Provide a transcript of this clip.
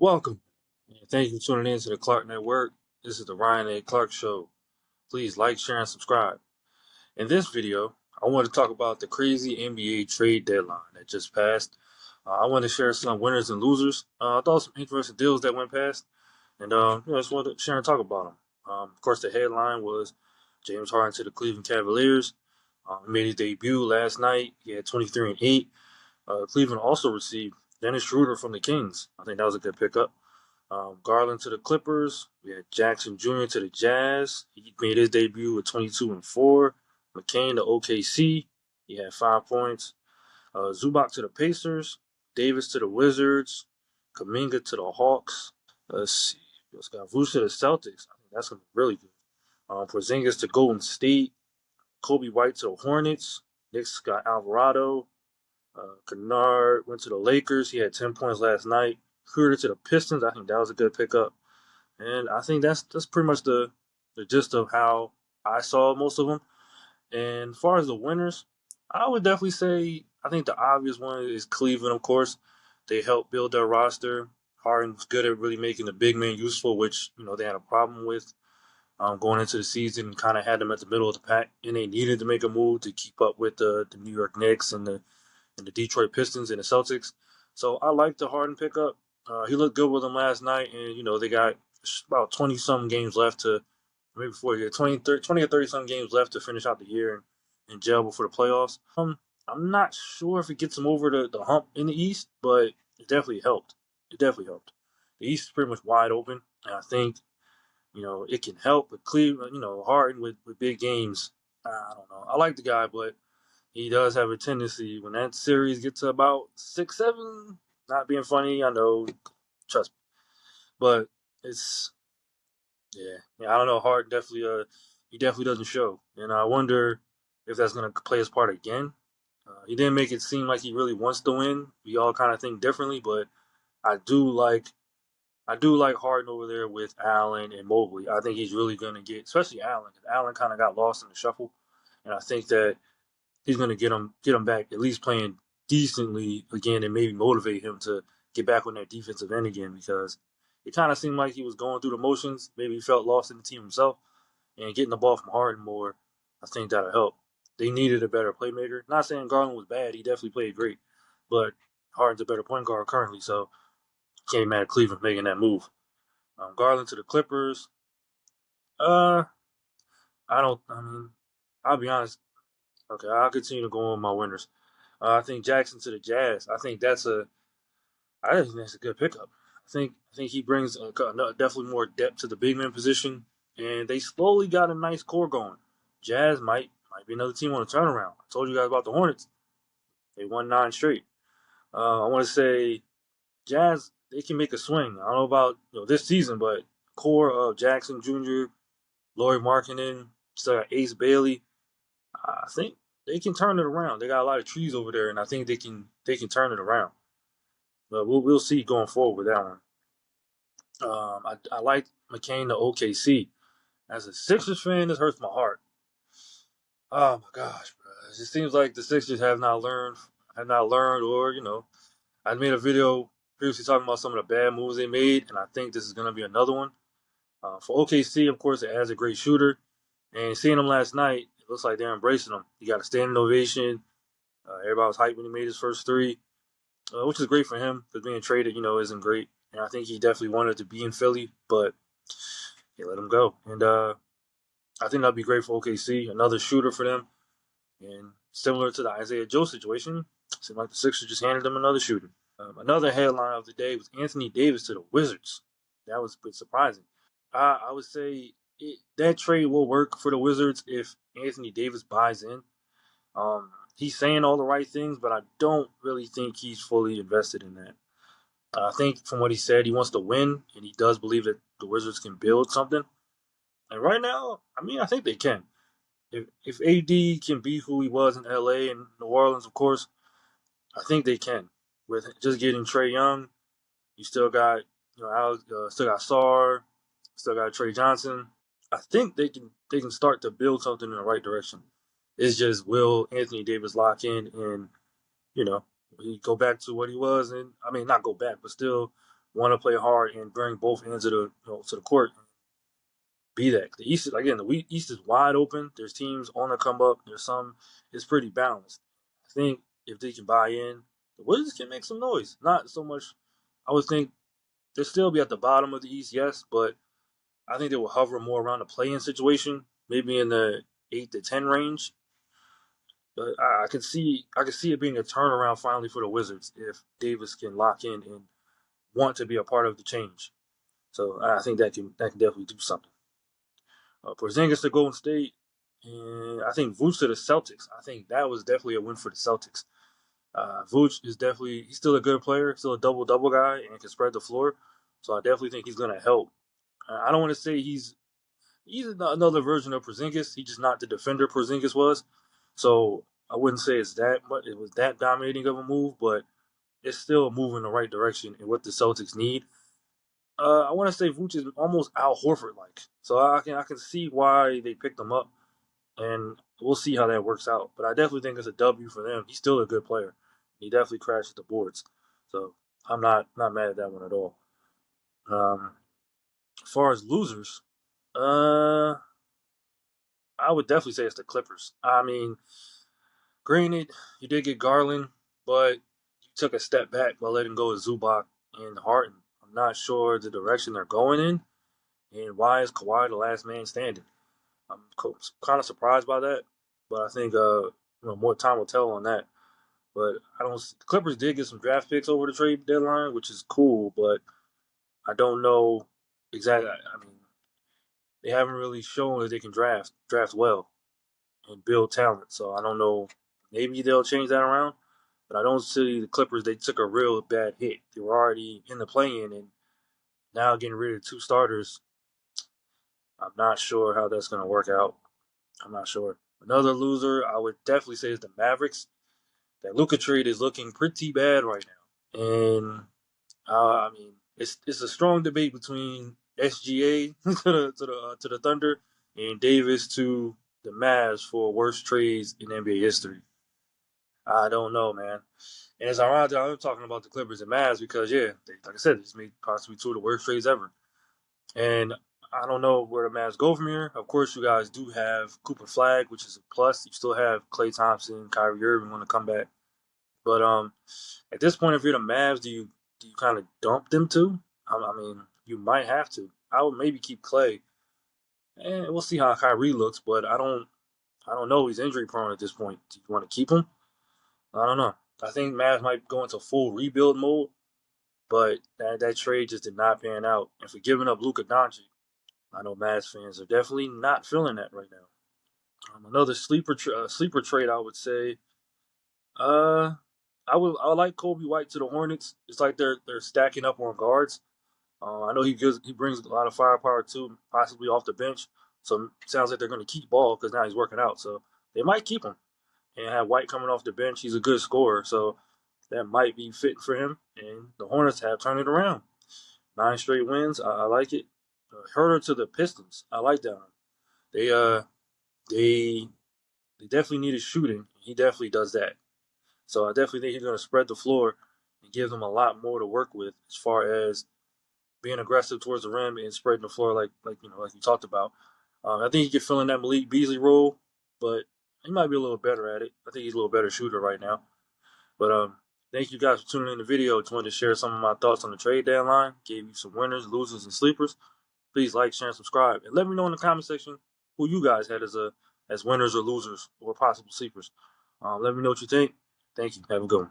Welcome, and thank you for tuning in to the Clark Network. This is the Ryan A. Clark Show. Please like, share, and subscribe. In this video, I want to talk about the crazy NBA trade deadline that just passed. I want to share some winners and losers. I thought some interesting deals that went past, and just wanted to share and talk about them. Of course, the headline was James Harden to the Cleveland Cavaliers. He made his debut last night. He had 23 and 8. Cleveland also received Dennis Schroeder from the Kings. I think that was a good pickup. Garland to the Clippers. We had Jackson Jr. to the Jazz. He made his debut with 22 and 4. McCain to OKC. He had 5 points. Zubac to the Pacers. Davis to the Wizards. Kaminga to the Hawks. Let's see. Let's got Vuce to the Celtics. I think that's going to be really good. Porzingis to Golden State. Kobe White to the Hornets. Knicks got Alvarado. Kennard went to the Lakers. He had 10 points last night. Cruder to the Pistons. I think that was a good pickup. And I think that's pretty much the gist of how I saw most of them. And as far as the winners, I would definitely say I think the obvious one is Cleveland, of course. They helped build their roster. Harden was good at really making the big man useful, which they had a problem with going into the season. Kind of had them at the middle of the pack, and they needed to make a move to keep up with the New York Knicks and the Detroit Pistons and the Celtics. So I like the Harden pickup. He looked good with them last night, and they got about 20 some games left to maybe before here 20 or 30 some games left to finish out the year and gel before the playoffs. I'm not sure if it gets them over the hump in the East, but it definitely helped. It definitely helped. The East is pretty much wide open, and I think it can help. But Cleveland, Harden with big games, I don't know. I like the guy, but he does have a tendency when that series gets to about 6-7. Not being funny, I know, trust me, but it's I don't know. Hart definitely he definitely doesn't show, and I wonder if that's gonna play his part again. He didn't make it seem like he really wants to win. We all kind of think differently, but I do like I do like Harden over there with Allen and Mobley. I think he's really gonna get, especially Allen, because Allen kind of got lost in the shuffle, and I think that he's going to get him back at least playing decently again and maybe motivate him to get back on that defensive end again because it kind of seemed like he was going through the motions. Maybe he felt lost in the team himself and getting the ball from Harden more. I think that'll help. They needed a better playmaker. Not saying Garland was bad; he definitely played great, but Harden's a better point guard currently, so can't be mad at Cleveland making that move. Garland to the Clippers. Uh, I don't. I mean, I'll be honest. Okay, I'll continue to go on my winners. I think Jackson to the Jazz. I think that's a good pickup. I think he brings definitely more depth to the big man position, and they slowly got a nice core going. Jazz might be another team on a turnaround. I told you guys about the Hornets. They won 9 straight. I want to say Jazz, they can make a swing. I don't know about this season, but core of Jackson Jr., Laurie Markkinen, still got Ace Bailey. I think they can turn it around. They got a lot of trees over there, and I think they can turn it around. But we'll see going forward with that one. I like McCain to OKC. As a Sixers fan, this hurts my heart. Oh my gosh, bro! It just seems like the Sixers have not learned, or I made a video previously talking about some of the bad moves they made, and I think this is going to be another one. For OKC, of course, it has a great shooter, and seeing him last night, it looks like they're embracing him. He got a standing ovation. Everybody was hyped when he made his first three, which is great for him because being traded, isn't great. And I think he definitely wanted to be in Philly, but they let him go. And I think that'd be great for OKC, another shooter for them. And similar to the Isaiah Joe situation, it seemed like the Sixers just handed them another shooter. Another headline of the day was Anthony Davis to the Wizards. That was a bit surprising. I would say that trade will work for the Wizards if Anthony Davis buys in. He's saying all the right things, but I don't really think he's fully invested in that. I think from what he said, he wants to win, and he does believe that the Wizards can build something. And right now, I mean, I think they can. If AD can be who he was in LA and New Orleans, of course, I think they can. With just getting Trae Young, you still got still got Sarr, still got Trey Johnson. I think they can start to build something in the right direction. It's just will Anthony Davis lock in and you know he go back to what he was, and I mean not go back, but still want to play hard and bring both ends of the court. Be that the East is again the East is wide open. There's teams on the come up. There's some. It's pretty balanced. I think if they can buy in, the Wizards can make some noise. Not so much. I would think they'll still be at the bottom of the East, yes, but I think they will hover more around the play-in situation, maybe in the 8 to 10 range. But I can see it being a turnaround finally for the Wizards if Davis can lock in and want to be a part of the change. So I think that can definitely do something. Porzingis to Golden State, and I think Vooch to the Celtics. I think that was definitely a win for the Celtics. Vooch is definitely he's still a good player, still a double guy, and can spread the floor. So I definitely think he's going to help. I don't want to say he's another version of Porzingis. He's just not the defender Porzingis was. So I wouldn't say it was that dominating of a move, but it's still a move in the right direction and what the Celtics need. I want to say Vooch is almost Al Horford like, so I can see why they picked him up, and we'll see how that works out. But I definitely think it's a W for them. He's still a good player. He definitely crashed the boards, so I'm not mad at that one at all. As far as losers, uh, I would definitely say it's the Clippers. I mean, granted, you did get Garland, but you took a step back by letting go of Zubac and Harden. I'm not sure the direction they're going in, and why is Kawhi the last man standing? I'm kind of surprised by that, but I think more time will tell on that. But I don't. The Clippers did get some draft picks over the trade deadline, which is cool, but I don't know exactly. I mean, they haven't really shown that they can draft well and build talent. So I don't know. Maybe they'll change that around, but I don't see the Clippers. They took a real bad hit. They were already in the play-in, and now getting rid of two starters. I'm not sure how that's going to work out. I'm not sure. Another loser, I would definitely say, is the Mavericks. That Luka trade is looking pretty bad right now, and I mean, it's a strong debate between SGA to the Thunder and Davis to the Mavs for worst trades in NBA history. I don't know, man. And it's ironic that I'm talking about the Clippers and Mavs because, yeah, like I said, this made possibly two of the worst trades ever. And I don't know where the Mavs go from here. Of course, you guys do have Cooper Flag, which is a plus. You still have Klay Thompson, Kyrie Irving want to come back. But at this point, if you're the Mavs, do you kind of dump them too? I mean, you might have to. I would maybe keep Klay, and we'll see how Kyrie looks. But I don't know. He's injury prone at this point. Do you want to keep him? I don't know. I think Mavs might go into full rebuild mode, but that trade just did not pan out. And for giving up Luka Doncic, I know Mavs fans are definitely not feeling that right now. Another sleeper trade, I would say. Uh, I like Kobe White to the Hornets. It's like they're stacking up on guards. I know he brings a lot of firepower too, possibly off the bench. So it sounds like they're going to keep Ball because now he's working out. So they might keep him and have White coming off the bench. He's a good scorer, so that might be fitting for him. And the Hornets have turned it around. 9 straight wins. I like it. Herder to the Pistons. I like that one. They they definitely needed shooting. He definitely does that. So I definitely think he's going to spread the floor and give them a lot more to work with as far as being aggressive towards the rim and spreading the floor like you talked about. I think he could fill in that Malik Beasley role, but he might be a little better at it. I think he's a little better shooter right now. But thank you guys for tuning in the video. Just wanted to share some of my thoughts on the trade deadline. Gave you some winners, losers, and sleepers. Please like, share, and subscribe, and let me know in the comment section who you guys had as winners or losers or possible sleepers. Let me know what you think. Thank you. Have a good one.